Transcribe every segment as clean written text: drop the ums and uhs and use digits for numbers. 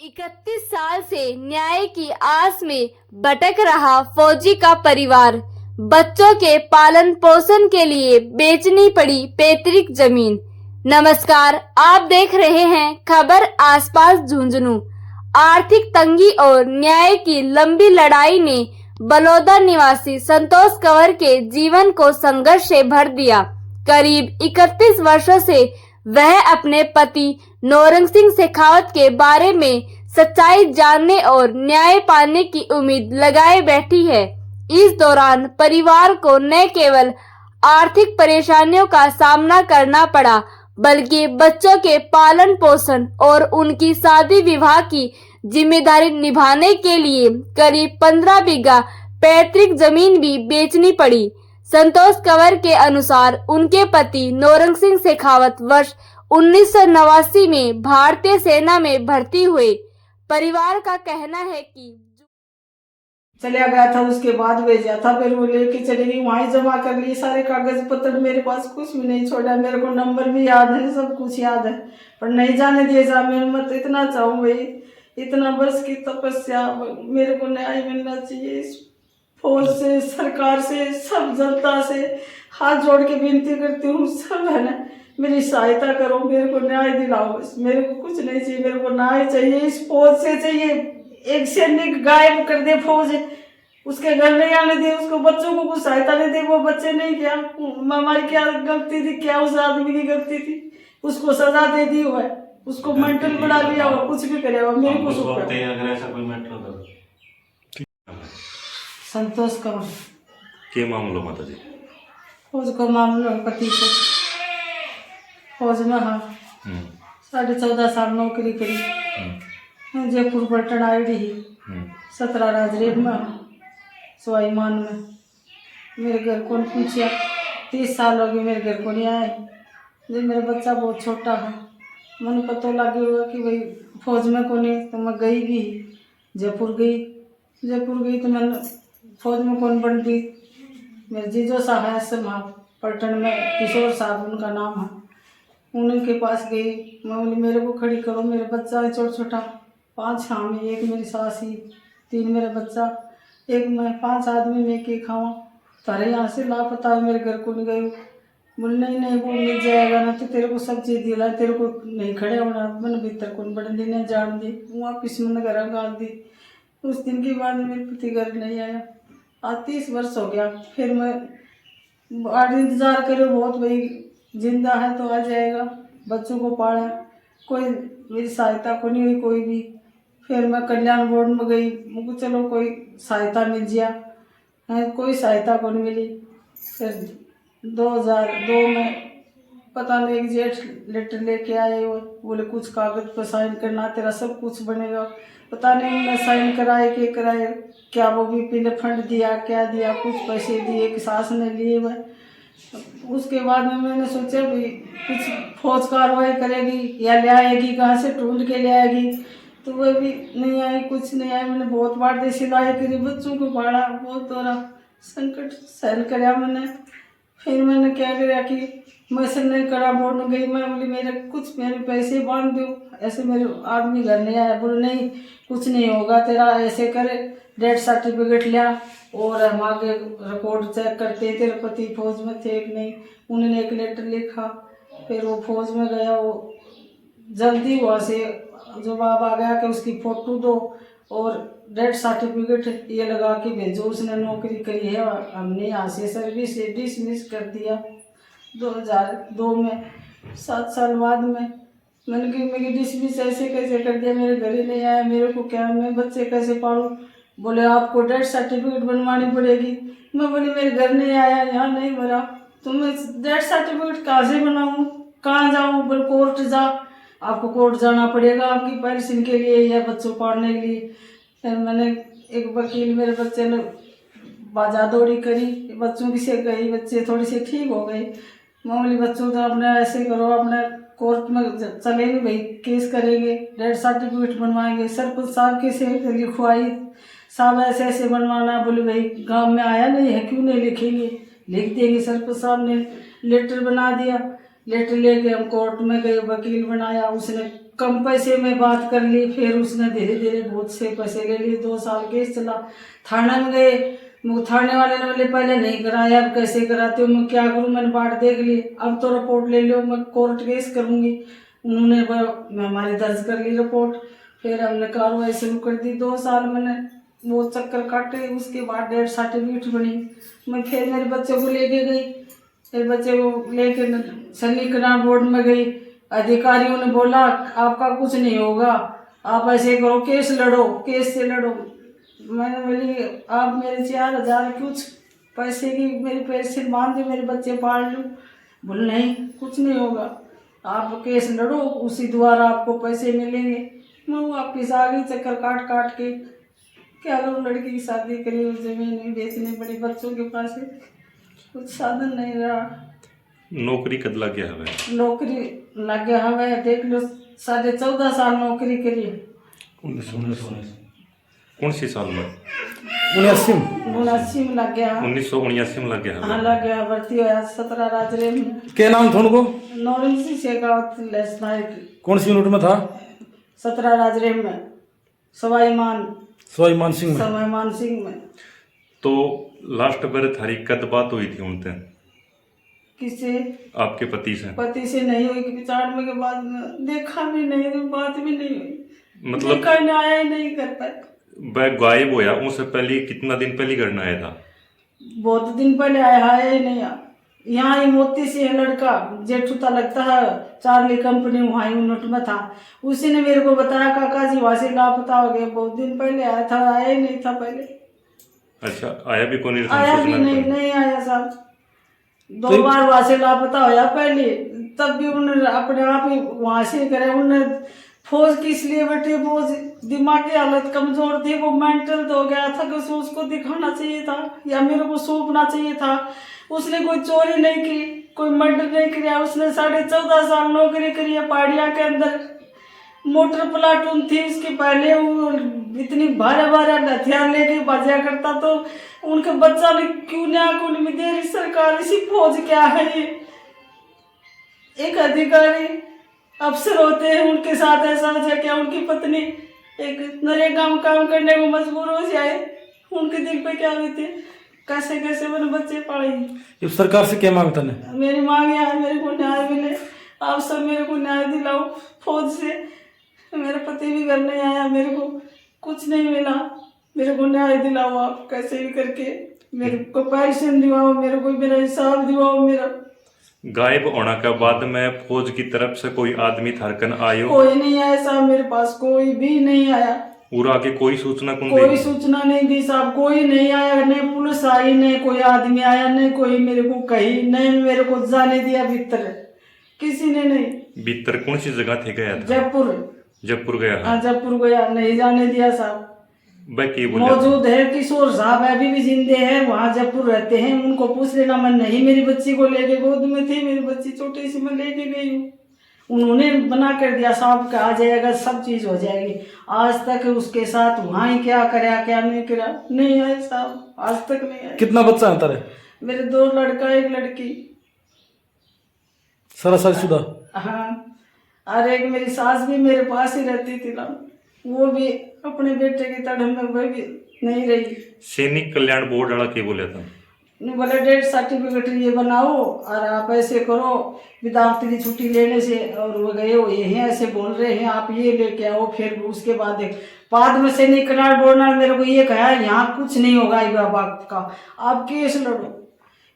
31 साल से न्याय की आस में भटक रहा फौजी का परिवार, बच्चों के पालन पोषण के लिए बेचनी पड़ी पैतृक जमीन। नमस्कार, आप देख रहे हैं खबर आसपास झुंझुनू। आर्थिक तंगी और न्याय की लंबी लड़ाई ने बलौदा निवासी संतोष कंवर के जीवन को संघर्ष से भर दिया। करीब 31 वर्षों से वह अपने पति नौरंग सिंह शेखावत के बारे में सच्चाई जानने और न्याय पाने की उम्मीद लगाए बैठी है। इस दौरान परिवार को न केवल आर्थिक परेशानियों का सामना करना पड़ा, बल्कि बच्चों के पालन पोषण और उनकी शादी विवाह की जिम्मेदारी निभाने के लिए करीब 15 बीघा पैतृक जमीन भी बेचनी पड़ी। संतोष कंवर के अनुसार उनके पति नौरंग सिंह शेखावत वर्ष 1989 में भारतीय सेना में भर्ती हुए। परिवार का कहना है कि चला गया था, उसके बाद भेजा था, फिर वो लेके चली गई, वहीं जमा कर लिए सारे कागज पत्र। मेरे पास कुछ भी नहीं छोड़ा, मेरे को नंबर भी याद है, सब कुछ याद है, पर नहीं जाने दिए जा। मैं मत इतना चाहूँ भाई, इतना वर्ष की तपस्या, मेरे को न्याय मिलना चाहिए। इस फौज से, सरकार से, सब जनता से हाथ जोड़ के विनती करती हूँ, सब है ना, मेरी सहायता करो, मेरे को न्याय दिलाओ। मेरे को कुछ नहीं चाहिए, मेरे को न्याय चाहिए, इस फौज से चाहिए। एक सैनिक गायब कर दे फौज, उसके घर नहीं आने दे, उसको बच्चों को कुछ सहायता नहीं दे। वो बच्चे नहीं, क्या हमारी क्या गलती थी, क्या उस आदमी की गलती थी, उसको सजा दे दी हुआ है, उसको मेंटल बना लिया हुआ, कुछ भी करे हुआ। मेरे को संतोष कंवर के मामलो माता जी फौज को मामलो, पति को फौज में, हाँ 14.5 साल नौकरी करी, जयपुर पलटन आई रही, 17 राजरेब में, सवाई मान में। मेरे घर कौन पूछा, 30 साल हो गए मेरे घर को नहीं आए। जब मेरा बच्चा बहुत छोटा है, मैंने पता लगे हुआ कि भाई फौज में कौन है, तो मैं गई भी, जयपुर गई तो मैंने फौज में कौन बन गई। मेरे जीजो साहब है वहाँ पलटन में, किशोर साहब उनका नाम है, उनके पास गई। मैं बोली मेरे को खड़ी करो, मेरे बच्चा है छोटा छोटा, 5 हामी, एक मेरी सास ही, 3 मेरा बच्चा, एक मैं, 5 आदमी में के खावा, तारे यहाँ से लापता है, मेरे घर को नहीं गए। बोले नहीं वो मिल जाएगा ना, तो तेरे को सब चीज़ दिला, तेरे को नहीं खड़े होना। मैंने भीतर कौन बड़े दिन नहीं जान दी, वापिस मैंने घर गाल दी। उस दिन के बाद मेरे पति घर नहीं आया। आज 30 वर्ष हो गया। फिर मैं आज इंतज़ार करो बहुत, भाई जिंदा है तो आ जाएगा, बच्चों को पाला, कोई मेरी सहायता को नहीं हुई कोई भी। फिर मैं कल्याण बोर्ड में गई, मुझको चलो कोई सहायता मिल जाए, कोई सहायता को नहीं मिली। फिर 2002 में पता नहीं एक जेठ लेटर लेके आए वो, बोले कुछ कागज पर साइन करना, तेरा सब कुछ बनेगा। पता नहीं उन्होंने साइन कराए के कराए, क्या वो भी पीले फंड दिया, क्या दिया, कुछ पैसे दिए कि सास ने लिए हुए। उसके बाद में मैंने सोचा भी कुछ फौज कार्रवाई करेगी या ले आएगी, कहाँ से ढूंढ के ले आएगी, तो वह भी नहीं आई, कुछ नहीं आई। मैंने बहुत बार दे सिलाई करी, बच्चों को पढ़ा, बहुत बड़ा संकट सहन कराया मैंने। फिर मैंने क्या किया कि मैं सब नहीं करा, बोर्ड में गई, मैं बोली मेरे कुछ मेरे पैसे बांध दो। ऐसे मेरे आदमी घर नहीं आया, बोले नहीं कुछ नहीं होगा तेरा, ऐसे करे डेथ सर्टिफिकेट लिया और हम आगे रिकॉर्ड चेक करते, तेरे पति फौज में थे कि नहीं। उन्होंने एक लेटर लिखा, फिर वो फौज में गया, वो जल्दी वहाँ से जवाब आ गया कि उसकी फ़ोटो दो और डेथ सर्टिफिकेट ये लगा के भेजो, उसने नौकरी करी है। हमने यहाँ से सर्विस से डिसमिस कर दिया 2002 में। 7 साल बाद में मैंने कि मेरी डिसमिस ऐसे कैसे कर दिया, मेरे घर ही नहीं आया, मेरे को क्या, मैं बच्चे कैसे पालूँ। बोले आपको डेथ सर्टिफिकेट बनवानी पड़ेगी। मैं बोली मेरे घर नहीं आया, यहाँ नहीं भरा, तो मैं डेथ सर्टिफिकेट कहाँ से बनाऊँ, कहाँ जाऊँ। बोले कोर्ट जा, आपको कोर्ट जाना पड़ेगा आपकी पेंशन के लिए या बच्चों पढ़ने के लिए। फिर मैंने एक वकील, मेरे बच्चे ने बाजा दौड़ी करी, बच्चों की से गई, बच्चे थोड़ी सी ठीक हो गए। मैं बोली बच्चों तो अपने ऐसे करो, अपने कोर्ट में चलेंगे भाई, केस करेंगे, डेथ सर्टिफिकेट बनवाएंगे। सरपंच साहब के से लिखवाई, साहब ऐसे ऐसे बनवाना। बोले भाई गांव में आया नहीं है, क्यों नहीं लिखेंगे, लिख देंगे। सरपंच साहब ने लेटर बना दिया, लेटर लेके हम कोर्ट में गए, वकील बनाया, उसने कम पैसे में बात कर ली, फिर उसने धीरे धीरे बहुत से पैसे ले लिए। 2 साल केस चला, थाना में गए, वो थाने वाले ने बोले पहले नहीं कराया, अब कैसे कराते हो? मैं क्या करूँ, मैंने बाट देख ली, अब तो रिपोर्ट ले लो, मैं कोर्ट केस करूँगी। उन्होंने हमारी दर्ज कर ली रिपोर्ट, फिर हमने कार्रवाई शुरू कर दी। 2 साल मैंने वो चक्कर काटे, उसके बाद डेथ सर्टिफिकेट बनी। मैं फिर मेरे बच्चे को लेके गई, मेरे बच्चे को लेके सैनिक कल्याण बोर्ड में गई। अधिकारियों ने बोला आपका कुछ नहीं होगा, आप ऐसे करो, केस लड़ो, केस से लड़ो। मैंने बोली आप मेरे 4,000 कुछ पैसे की मेरे पैसे मान दे, मेरे बच्चे पाल लूँ। बोले नहीं, कुछ नहीं होगा, आप केस लड़ो, उसी द्वारा आपको पैसे मिलेंगे। मैं वापिस आ गई, चक्कर काट काट के। क्या करूँ, लड़की की शादी करी, उस जमीन भी बेचनी पड़ी, बच्चों के पास कुछ साधन नहीं रहा। नौकरी कद लग गया है? नौकरी लग गया हवे, देख लो 14.5 साल नौकरी करी। 1919 कौन सी साल में? 79 में लग गया। 1979 में लग गया है। हाँ लग गया, भर्ती होया 17 राजरे में। क्या नाम था उनको? नौरंगी शेखावत लेस नायक। कौन सी यूनिट में था? 17 राजरे में, सवाईमान सिंह में। तो लास्ट बार थारी कद बात हुई थी उनसे? किससे? आपके पति से? पति से नहीं हुई, कि विचार में के बाद में देखा भी नहीं, तो बात भी नहीं हुई, मतलब करने आया ही नहीं कर पाए। वह गायब होया, उससे पहले कितना दिन पहले करना आया था? बहुत दिन पहले आया ही नहीं। यहाँ ही मोती से है लड़का, जेठूता लगता है, चार्ली कंपनी वहाँ यूनिट में था। उसी ने मेरे को बताया काका जी वहाँ से लापता हो गए। बहुत दिन पहले आया था, आया ही नहीं था पहले। अच्छा, आया भी कौन? आया भी नहीं आया साहब। 2 बार वहाँ से लापता होया पहले, तब भी उन्होंने अपने आप ही वहाँ से करे। उन्होंने फौज किस लिए बैठे, वो दिमागी हालत कमजोर थी, वो मेंटल तो हो गया था कि उसको दिखाना चाहिए था या मेरे को सौंपना चाहिए था। उसने कोई चोरी नहीं की, कोई मर्डर नहीं किया। उसने 14.5 साल नौकरी करी है पहाड़िया के अंदर, मोटर प्लाटून थी उसके पहले। वो इतनी भारे भारे हथियार लेके बाजा करता, तो उनके बच्चा ने क्यों नहीं आंखों में दे रही सरकार? इसी फौज क्या है ये? एक अधिकारी अफसर होते हैं, उनके साथ ऐसा हो जाए क्या? उनकी पत्नी एक नरेगा में काम करने को मजबूर हो जाए, उनके दिल पे क्या बीते? कैसे कैसे मैंने बच्चे पाले। सरकार से क्या मांगता है? मेरी मांग है मेरे को न्याय मिले, आप सब मेरे को न्याय दिलाओ। फौज से मेरा पति भी घर नहीं आया, मेरे को कुछ नहीं मिला, मेरे को न्याय दिलाओ आप कैसे भी करके। मेरे को पेंशन दिवाओ, मेरे को मेरा हिसाब दिवाओ। मेरा गायब होने के बाद में फौज की तरफ से कोई आदमी थारकन आयो? कोई नहीं आया साहब, मेरे पास कोई भी नहीं आया। पूरा आगे कोई सूचना कौन कोई दी? सूचना नहीं दी साहब, कोई नहीं आया, नहीं पुलिस आई, नहीं कोई आदमी आया, नहीं कोई मेरे को कही, नहीं मेरे को जाने दिया भीतर, किसी ने नहीं। भीतर कौन सी जगह थे गया था? जयपुर गया? हाँ जयपुर गया, नहीं जाने दिया साहब। मौजूद है किशोर साहब अभी भी जिंदे हैं, वहाँ जयपुर रहते हैं, उनको पूछ लेना। मैं नहीं, मेरी बच्ची को लेके गोद में थी, मेरी बच्ची छोटी सी, मैं लेके गई हूँ। उन्होंने बना कर दिया साहब का आ जाएगा, सब चीज हो जाएगी। आज तक उसके साथ वहाँ ही क्या कराया क्या नहीं करा, नहीं आए साहब, आज तक नहीं आए। कितना बच्चा है तारे? मेरे 2 लड़का 1 लड़की। शादीशुदा? हाँ, और एक मेरी सास भी मेरे पास ही रहती थी ना, वो भी अपने बेटे की तरह में वह भी नहीं रही। सैनिक कल्याण बोर्ड वाला क्या बोला था? बोले डेथ सर्टिफिकेट ये बनाओ और आप ऐसे करो विद्यार्थी की छुट्टी लेने से, और वो गए हो ये ऐसे बोल रहे हैं आप ये लेके आओ। फिर उसके बाद में सैनिक कल्याण बोर्ड ने मेरे को ये कहा यहाँ कुछ नहीं होगा बाप का, आप केस लड़ो।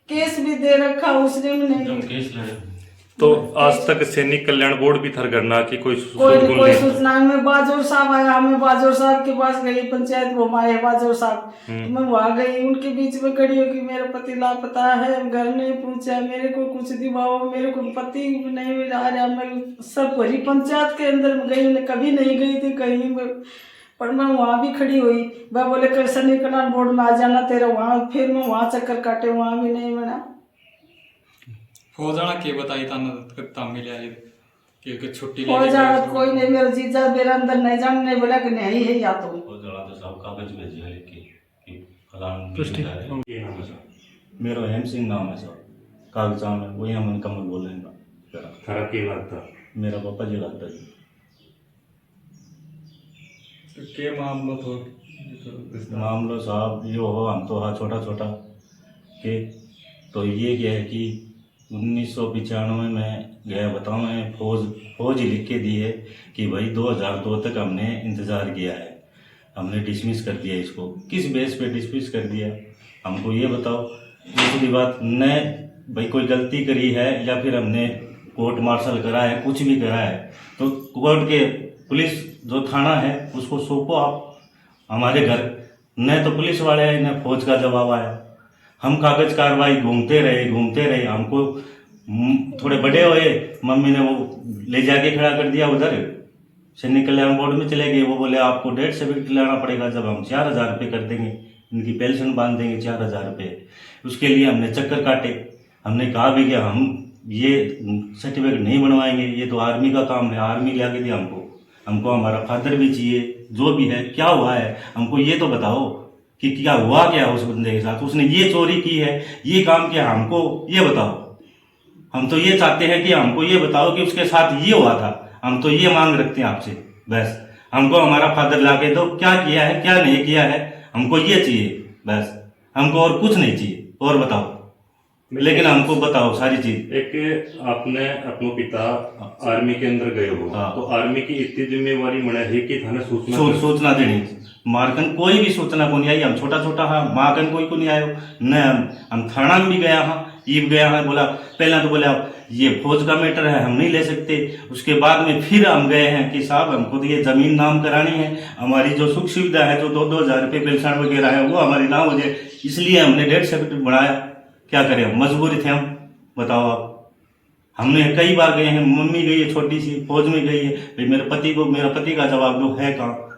केस भी दे रखा उसने भी नहीं। तो आज तक सैनिक कल्याण बोर्ड भी थर करना की कोई सूचना में बाजोर साहब आया, मैं बाजोर साहब के पास गई, पंचायत घुमाए बाजोर साहब, मैं वहाँ गई, उनके बीच में खड़ी हो कि मेरा पति लापता है, घर नहीं पहुंचा, मेरे को कुछ दिवाओ, मेरे को पति नहीं मिला रहा। मैं सब भरी पंचायत के अंदर में गई, कभी नहीं गई थी कहीं पर मैं वहाँ भी खड़ी हुई। वह बोले कर सैनिक कल्याण बोर्ड में आ जाना तेरा वहाँ, फिर मैं वहाँ चक्कर काटे, वहाँ भी नहीं मिला। फौजाना के बताई था ना मिला है कि छुट्टी ले फौजाना कोई नहीं, मेरा जीजा मेरा अंदर नहीं जाने नहीं बोला कि नहीं है या तो फौजाना तो सब कागज भेजे है कि फलान मेरा हेम सिंह नाम है सर, कागजा में वही हम कमल बोलेंगे। थारा के लगता? मेरा पापा जी लगता जी। तो के मामलो तो मामलो साहब यो हो, हम तो हाँ छोटा छोटा के तो ये क्या है कि 1995 में गया बताऊँ मैं फौज ही लिख के दी है कि भाई 2002 तक हमने इंतज़ार किया है, हमने डिसमिस कर दिया इसको। किस बेस पे डिसमिस कर दिया हमको ये बताओ। दूसरी बात, न भाई कोई गलती करी है या फिर हमने कोर्ट मार्शल करा है, कुछ भी करा है तो कोर्ट के पुलिस जो थाना है उसको सौंपो आप हमारे घर। न तो पुलिस वाले आए न फौज का जवाब आया। हम कागज कार्रवाई घूमते रहे। हमको थोड़े बड़े हुए, मम्मी ने वो ले जाके खड़ा कर दिया उधर सैनिक कल्याण बोर्ड में चले गए। वो बोले आपको डेथ सर्टिफिकेट लाना पड़ेगा, जब हम 4,000 रुपये कर देंगे, इनकी पेंशन बांध देंगे 4,000 रुपये। उसके लिए हमने चक्कर काटे। हमने कहा भी कि हम ये सर्टिफिकेट नहीं बनवाएंगे, ये तो आर्मी का काम है, आर्मी ले आके दिया हमको हमारा फादर भी चाहिए, जो भी है क्या हुआ है हमको ये तो बताओ कि क्या हुआ क्या उस बंदे के साथ, उसने ये चोरी की है, ये काम किया, हमको ये बताओ। हम तो ये चाहते हैं कि हमको ये बताओ कि उसके साथ ये हुआ था। हम तो ये मांग रखते हैं आपसे, बस हमको हमारा फादर ला के दो, क्या किया है क्या नहीं किया है, हमको ये चाहिए बस, हमको और कुछ नहीं चाहिए। और बताओ, लेकिन हमको बताओ सारी चीज। एक आपने अपने पिता आर्मी के अंदर गए हो, हाँ। तो आर्मी की इतनी जिम्मेवारी मना है कि थाने सूचना देनी। मारकन कोई भी सूचना को नहीं आई। हम छोटा छोटा हाँ मारकन कोई को नहीं आयो न। हम थाना में भी गया हाँ, ईब गया हाँ, बोला पहला तो बोला ये फौज का मैटर है, हम नहीं ले सकते। उसके बाद में फिर हम गए हैं कि साहब हमको तो ये जमीन नाम करानी है, हमारी जो सुख सुविधा है, जो 2,000 रुपये पेंशन वगैरह है वो हमारी नाम हो जाए, इसलिए हमने डेथ सर्टिफिकेट बनाया। क्या करें, मजबूरी थे हम, बताओ आप। हमने कई बार गए हैं, मम्मी गई है छोटी सी, फौज में गई है, भाई मेरे पति का जवाब दो है कहाँ,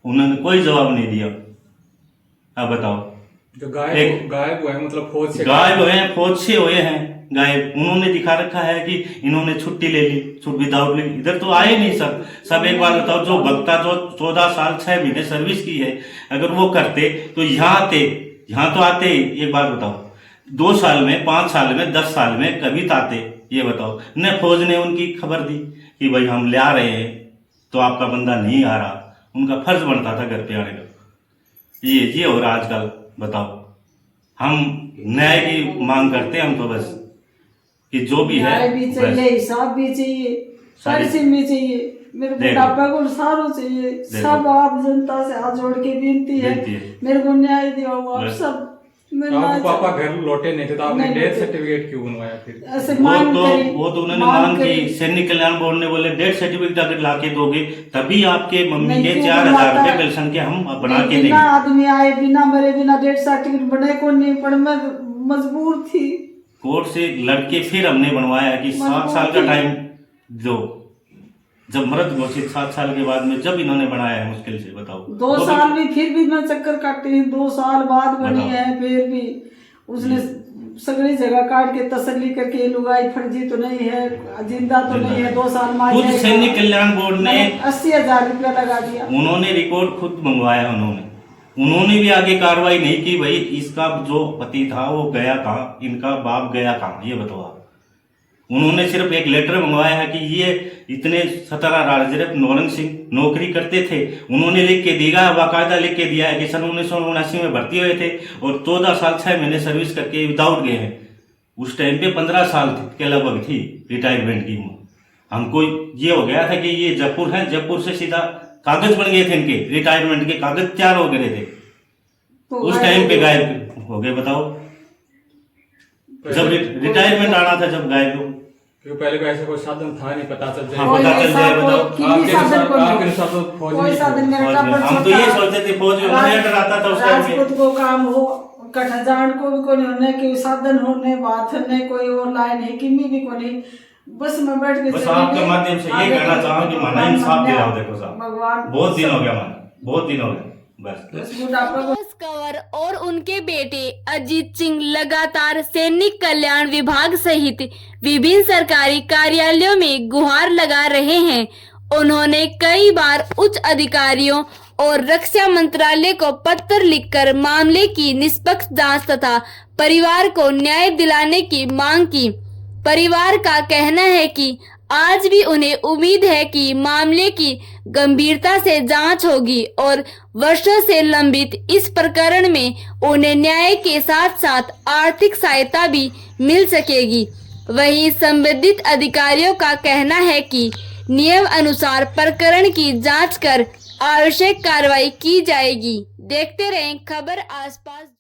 उन्होंने कोई जवाब नहीं दिया। अब बताओ, जो गायब हुआ है मतलब फौज से गायब हुए हैं, फौज से हुए हैं गायब। उन्होंने दिखा रखा है कि इन्होंने छुट्टी ले ली, विदाउट लीव, इधर तो आए नहीं सब। एक बार बताओ, जो भक्ता जो 14 साल 6 महीने सर्विस की है, अगर वो करते तो यहाँ तो आते। एक बात बताओ, 2 साल में, 5 साल में, 10 साल में कभी तो आते, ये बताओ। न फौज ने उनकी खबर दी कि भाई हम ले आ रहे हैं, तो आपका बंदा नहीं आ रहा। उनका फर्ज बनता था घर पे आने का। ये हो रहा आजकल, बताओ। हम न्याय की मांग करते हैं, हम तो बस कि जो भी है न्याय भी चाहिए, हिसाब भी चाहिए, सारी चीज भी चाहिए। मेरे बुढ़ापा को सारो चाहिए। सब आप जनता से हाथ जोड़ के विनती है, मेरे को न्याय दियो आप सब। आपको पापा घर लौटे नहीं थे तो आपने डेथ सर्टिफिकेट क्यों बनवाया फिर? ऐसे वो तो उन्होंने मांग की। सैनिक कल्याण बोर्ड ने बोले डेथ सर्टिफिकेट अगर ला के दोगे तभी आपके मम्मी के 4,000 रुपये पेंशन के हम बना के देंगे। बिना आदमी आए, बिना मरे, बिना डेथ सर्टिफिकेट बने को नहीं, पर मैं मजबूर थी। कोर्ट से लड़के फिर हमने बनवाया कि 7 साल का टाइम दो। जब मृत घोषित 7 साल के बाद में जब इन्होंने बनाया है मुश्किल से, बताओ। 2 साल भी फिर भी मैं चक्कर काटती हूँ, 2 साल बाद बनी है, फिर भी उसने सगड़ी जगह काट के तसल्ली करके लुगाई फर्जी तो नहीं है, जिंदा तो नहीं है, 2 साल मार खुद सैनिक कल्याण बोर्ड ने 80,000 रुपया लगा दिया। उन्होंने रिकॉर्ड खुद मंगवाया। उन्होंने भी आगे कार्रवाई नहीं की। भाई इसका जो पति था वो गया कहाँ, इनका बाप गया कहाँ, ये बताओ आप। उन्होंने सिर्फ एक लेटर मंगवाया है कि ये इतने 17 राजरथ नौरंग सिंह नौकरी करते थे। उन्होंने लिख के दिया, बाकायदा लिख के दिया है कि सन 1979 में भर्ती हुए थे और 14 साल 6 महीने सर्विस करके विदाउट गए हैं। उस टाइम पे 15 साल के लगभग थी रिटायरमेंट की उम्र। हमको ये हो गया था कि ये जयपुर है, जयपुर से सीधा कागज बन गए थे, इनके रिटायरमेंट के कागज तैयार हो गए थे, तो उस टाइम पे गायब हो गए। बताओ, जब रिटायरमेंट आना था जब गायब हो। क्योंकि पहले को ऐसा कोई साधन था नहीं, पता चल जाए। हाँ, पता चल जाए, बताओ। कोई साधन मेरे का पर हम तो ये सोचते थे फौज में लेटर आता था उस टाइम पे। राजपूत को काम हो, कठजान को भी कोई होने के साधन होने, बात ने कोई और लाइन है किमी भी कोई नहीं। बस मैं बैठ के बस आपके माध्यम से ये कहना चाहूँ कि माना इंसाफ दे रहा हूँ। देखो साहब, भगवान बहुत दिन हो गया, माना बहुत दिन हो गए। बस मनोज कंवर और उनके बेटे अजीत सिंह लगातार सैनिक कल्याण विभाग सहित विभिन्न सरकारी कार्यालयों में गुहार लगा रहे हैं। उन्होंने कई बार उच्च अधिकारियों और रक्षा मंत्रालय को पत्र लिखकर मामले की निष्पक्ष जांच तथा परिवार को न्याय दिलाने की मांग की। परिवार का कहना है कि आज भी उन्हें उम्मीद है कि मामले की गंभीरता से जांच होगी और वर्षों से लंबित इस प्रकरण में उन्हें न्याय के साथ साथ आर्थिक सहायता भी मिल सकेगी। वहीं संबंधित अधिकारियों का कहना है कि नियम अनुसार प्रकरण की जांच कर आवश्यक कार्रवाई की जाएगी। देखते रहें खबर आसपास।